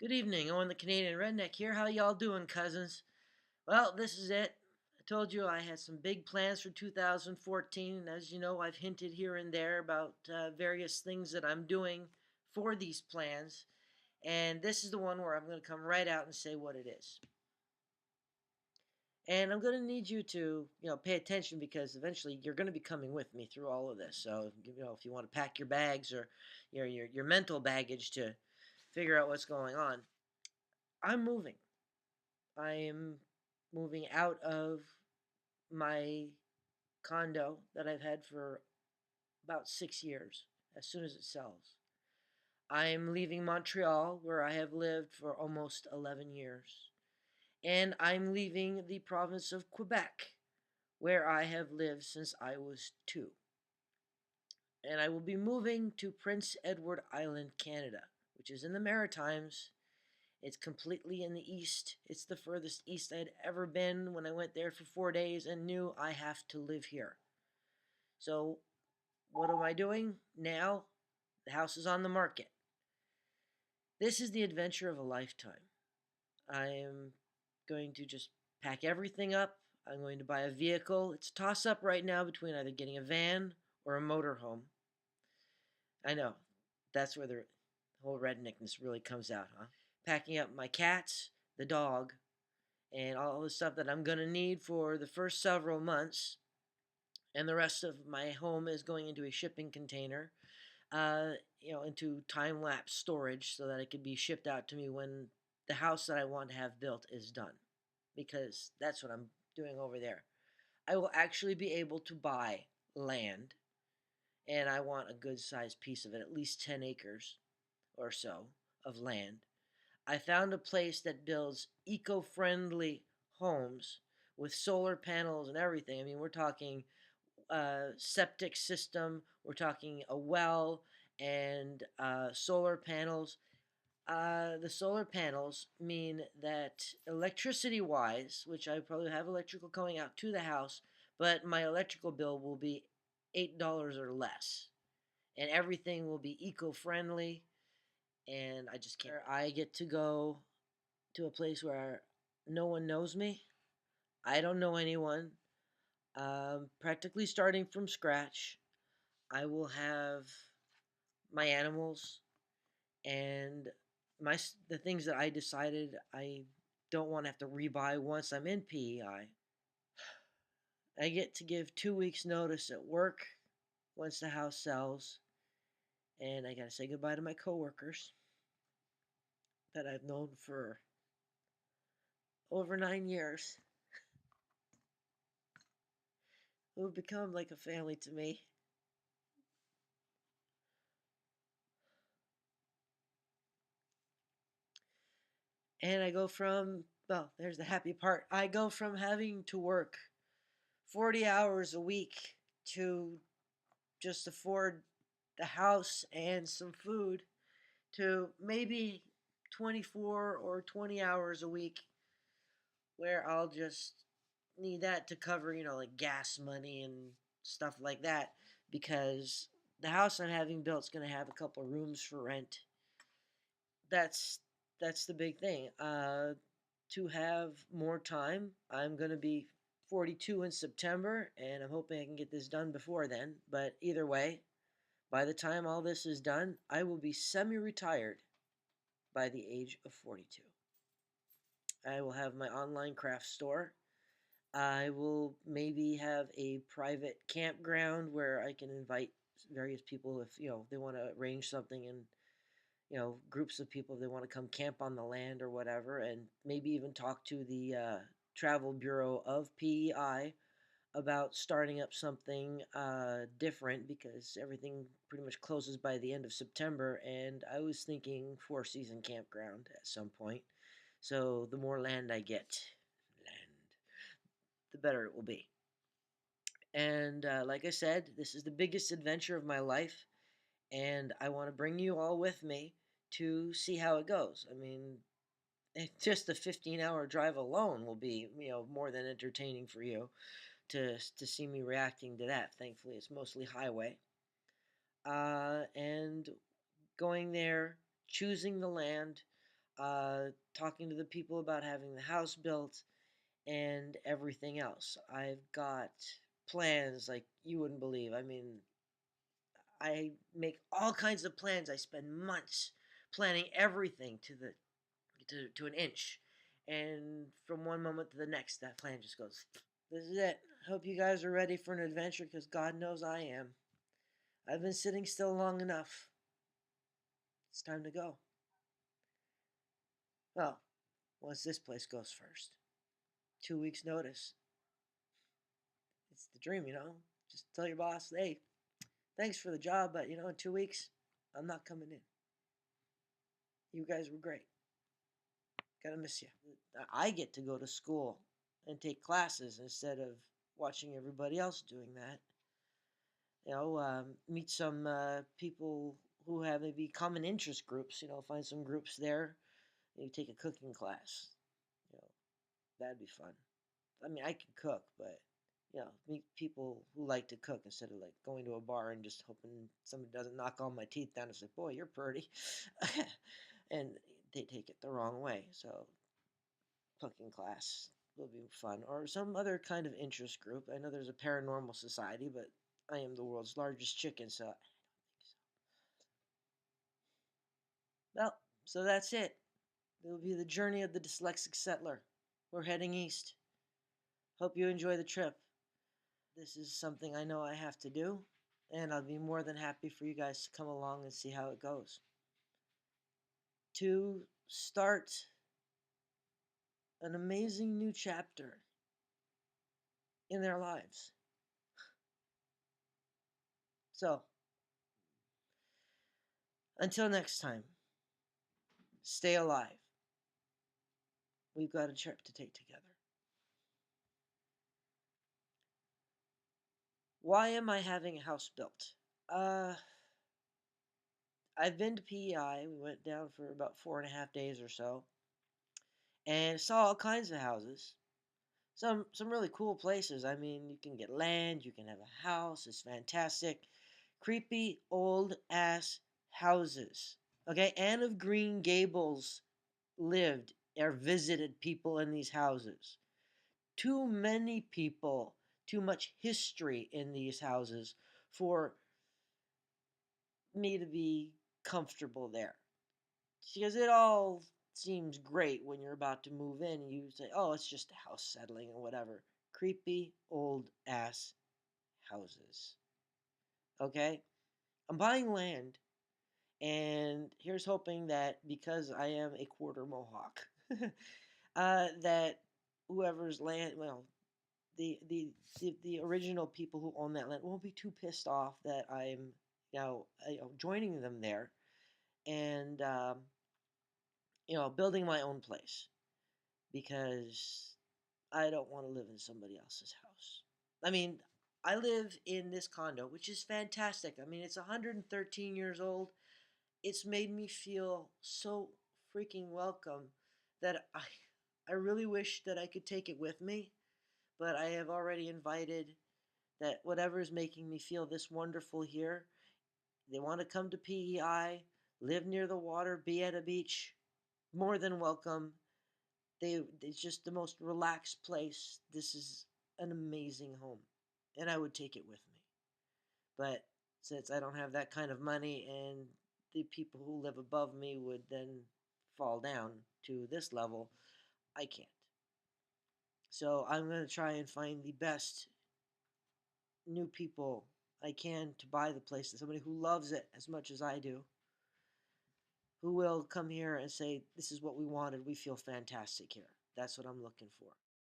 Good evening, Owen the Canadian Redneck here. How y'all doing, cousins? Well, this is it. I told you I had some big plans for 2014, and as you know, I've hinted here and there about various things that I'm doing for these plans, and this is the one where I'm going to come right out and say what it is. And I'm going to need you to, pay attention because eventually you're going to be coming with me through all of this. So, if you want to pack your bags or your mental baggage to figure out what's going on, I'm moving. I am moving out of my condo that I've had for about 6 years as soon as it sells. I am leaving Montreal, where I have lived for almost 11 years. And I'm leaving the province of Quebec, where I have lived since I was 2. And I will be moving to Prince Edward Island, Canada, which is in the Maritimes. It's completely in the east. It's the furthest east I'd ever been when I went there for 4 days and knew I have to live here. So, what am I doing now? The house is on the market. This is the adventure of a lifetime. I am going to just pack everything up. I'm going to buy a vehicle. It's a toss up right now between either getting a van or a motorhome. I know, that's where the whole redneckness really comes out, huh? Packing up my cats, the dog, and all the stuff that I'm going to need for the first several months. And the rest of my home is going into a shipping container, into time lapse storage so that it could be shipped out to me when the house that I want to have built is done. Because that's what I'm doing over there. I will actually be able to buy land, and I want a good sized piece of it, at least 10 acres or so of land. I found a place that builds eco-friendly homes with solar panels and everything. I mean, we're talking septic system, we're talking a well, and solar panels. The solar panels mean that electricity-wise, which I probably have electrical going out to the house, but my electrical bill will be $8 or less, and everything will be eco-friendly. And I just can't. I get to go to a place where no one knows me. I don't know anyone. Practically starting from scratch. I will have my animals and the things that I decided I don't want to have to rebuy once I'm in PEI. I get to give 2 weeks notice at work once the house sells, and I gotta say goodbye to my coworkers that I've known for over 9 years, who have become like a family to me. And I go from, well, there's the happy part. I go from having to work 40 hours a week to just afford the house and some food to maybe 24 or 20 hours a week where I'll just need that to cover, like gas money and stuff like that because the house I'm having built is going to have a couple of rooms for rent. That's that's the big thing. To have more time, I'm going to be 42 in September, and I'm hoping I can get this done before then. But either way, by the time all this is done, I will be semi-retired by the age of 42. I will have my online craft store. I will maybe have a private campground where I can invite various people if they want to arrange something and groups of people if they want to come camp on the land or whatever, and maybe even talk to the travel bureau of PEI about starting up something different because everything pretty much closes by the end of September, and I was thinking four-season campground at some point. So the more land I get, the better it will be. And like I said, this is the biggest adventure of my life, and I want to bring you all with me to see how it goes. I mean, just the 15-hour drive alone will be, more than entertaining for you to see me reacting to that. Thankfully, it's mostly highway. And going there, choosing the land. talking to the people about having the house built and everything else. I've got plans like you wouldn't believe. I mean, I make all kinds of plans. I spend months planning everything to an inch. And from one moment to the next, that plan just goes. This is it. Hope you guys are ready for an adventure because God knows I am. I've been sitting still long enough. It's time to go. Well, once this place goes first. 2 weeks notice. It's the dream, you know. Just tell your boss, hey, thanks for the job, but in 2 weeks, I'm not coming in. You guys were great. Gotta miss you. I get to go to school and take classes instead of watching everybody else doing that. Meet some people who have maybe common interest groups. Find some groups there. Maybe take a cooking class. You know, that'd be fun. I mean, I can cook, but meet people who like to cook instead of like going to a bar and just hoping somebody doesn't knock all my teeth down and say, "Boy, you're pretty," and they take it the wrong way. So, cooking class will be fun, or some other kind of interest group. I know there's a paranormal society, but I am the world's largest chicken, so I don't think so. Well, so that's it. It'll be the journey of the dyslexic settler. We're heading east. Hope you enjoy the trip. This is something I know I have to do, and I'll be more than happy for you guys to come along and see how it goes. To start an amazing new chapter in their lives. So, until next time, stay alive. We've got a trip to take together. Why am I having a house built? Uh, I've been to PEI. We went down for about 4.5 days or so, and saw all kinds of houses. Some really cool places. I mean, you can get land, you can have a house. It's fantastic. Creepy old ass houses. Okay, Anne of Green Gables lived or visited people in these houses. Too many people, too much history in these houses for me to be comfortable there. Because it all seems great when you're about to move in and you say, oh, it's just a house settling or whatever. Creepy old ass houses. Okay? I'm buying land, and here's hoping that because I am a quarter Mohawk, that whoever's land, well, the original people who own that land won't be too pissed off that I'm joining them there and building my own place because I don't want to live in somebody else's house. I mean, I live in this condo, which is fantastic. I mean, it's 113 years old. It's made me feel so freaking welcome that I really wish that I could take it with me, but I have already invited that whatever is making me feel this wonderful here, they want to come to PEI, live near the water, be at a beach, more than welcome. It's just the most relaxed place. This is an amazing home, and I would take it with me. But since I don't have that kind of money, and the people who live above me would then fall down to this level, I can't. So I'm going to try and find the best new people I can to buy the place. Somebody who loves it as much as I do, who will come here and say, this is what we wanted. We feel fantastic here. That's what I'm looking for.